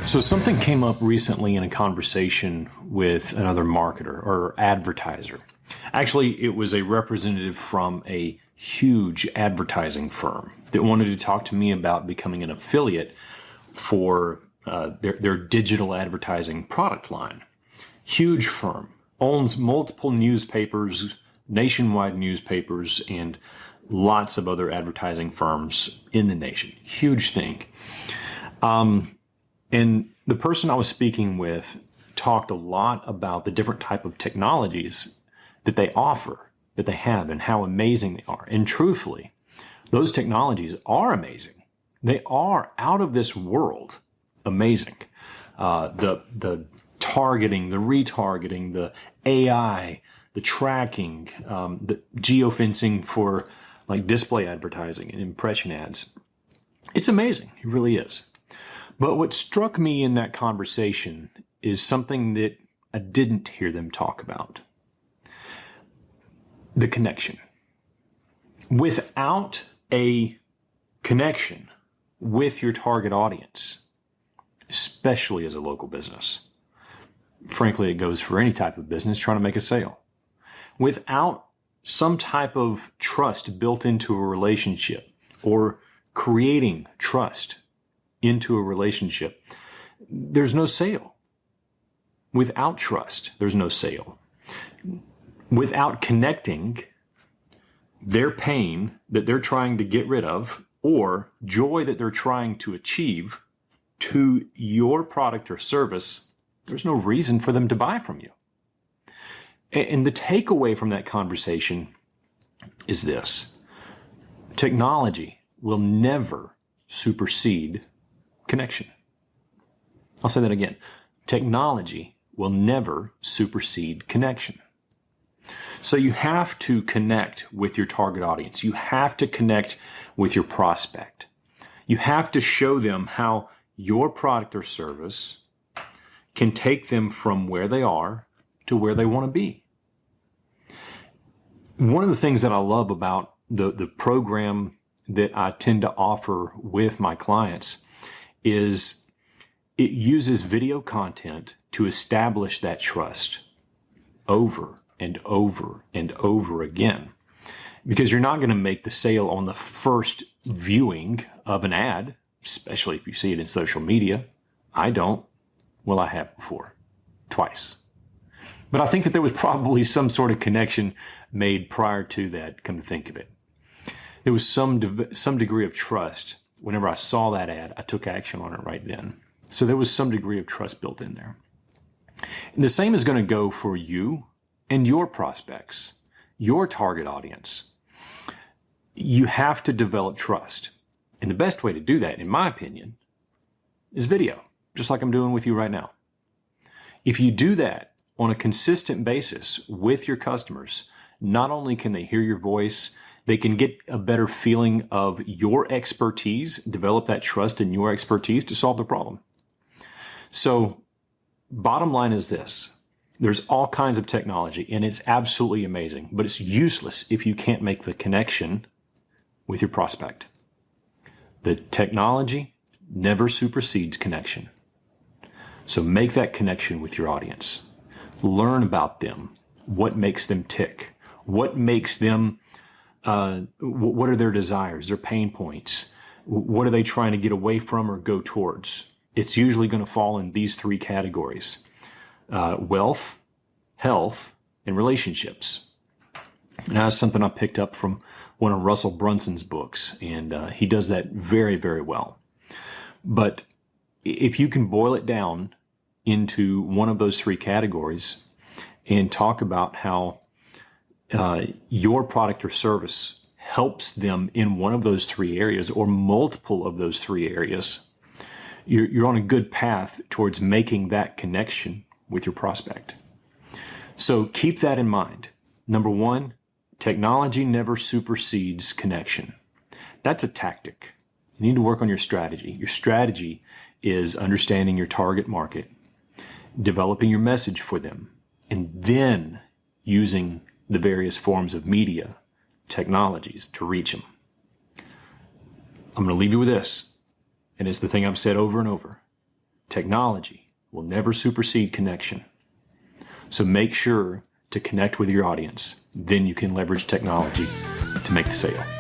So something came up recently in a conversation with another marketer or advertiser. Actually, it was a representative from a huge advertising firm that wanted to talk to me about becoming an affiliate for their digital advertising product line. Huge firm, owns multiple newspapers, nationwide newspapers, and lots of other advertising firms in the nation. Huge thing. And the person I was speaking with talked a lot about the different type of technologies that they offer, that they have, and how amazing they are. And truthfully, those technologies are amazing. They are out of this world amazing. The targeting, the retargeting, the AI, the tracking, the geofencing for like display advertising and impression ads. It's amazing. It really is. But what struck me in that conversation is something that I didn't hear them talk about. The connection. Without a connection with your target audience, especially as a local business, frankly, it goes for any type of business trying to make a sale. Without some type of trust built into a relationship or creating trust into a relationship, there's no sale. Without trust, there's no sale. Without connecting their pain that they're trying to get rid of or joy that they're trying to achieve to your product or service, there's no reason for them to buy from you. And the takeaway from that conversation is this: technology will never supersede connection. I'll say that again. Technology will never supersede connection. So you have to connect with your target audience. You have to connect with your prospect. You have to show them how your product or service can take them from where they are to where they want to be. One of the things that I love about the program that I tend to offer with my clients is it uses video content to establish that trust over and over and over again. Because you're not going to make the sale on the first viewing of an ad, especially if you see it in social media. I don't. Well, I have before. Twice. But I think that there was probably some sort of connection made prior to that, come to think of it. There was some degree of trust. Whenever I saw that ad, I took action on it right then. So there was some degree of trust built in there. And the same is going to go for you and your prospects, your target audience. You have to develop trust. And the best way to do that, in my opinion, is video, just like I'm doing with you right now. If you do that on a consistent basis with your customers, not only can they hear your voice, they can get a better feeling of your expertise, develop that trust in your expertise to solve the problem. So, bottom line is this. There's all kinds of technology, and it's absolutely amazing, but it's useless if you can't make the connection with your prospect. The technology never supersedes connection. So make that connection with your audience. Learn about them. What makes them tick? What makes them, what are their desires, their pain points? What are they trying to get away from or go towards? It's usually going to fall in these three categories: wealth, health, and relationships. Now, that's something I picked up from one of Russell Brunson's books, and he does that very, very well. But if you can boil it down into one of those three categories and talk about how your product or service helps them in one of those three areas or multiple of those three areas, you're on a good path towards making that connection with your prospect. So keep that in mind. Number one, technology never supersedes connection. That's a tactic. You need to work on your strategy. Your strategy is understanding your target market, developing your message for them, and then using the various forms of media, technologies to reach them. I'm going to leave you with this, and it's the thing I've said over and over. technology will never supersede connection. So make sure to connect with your audience. Then you can leverage technology to make the sale.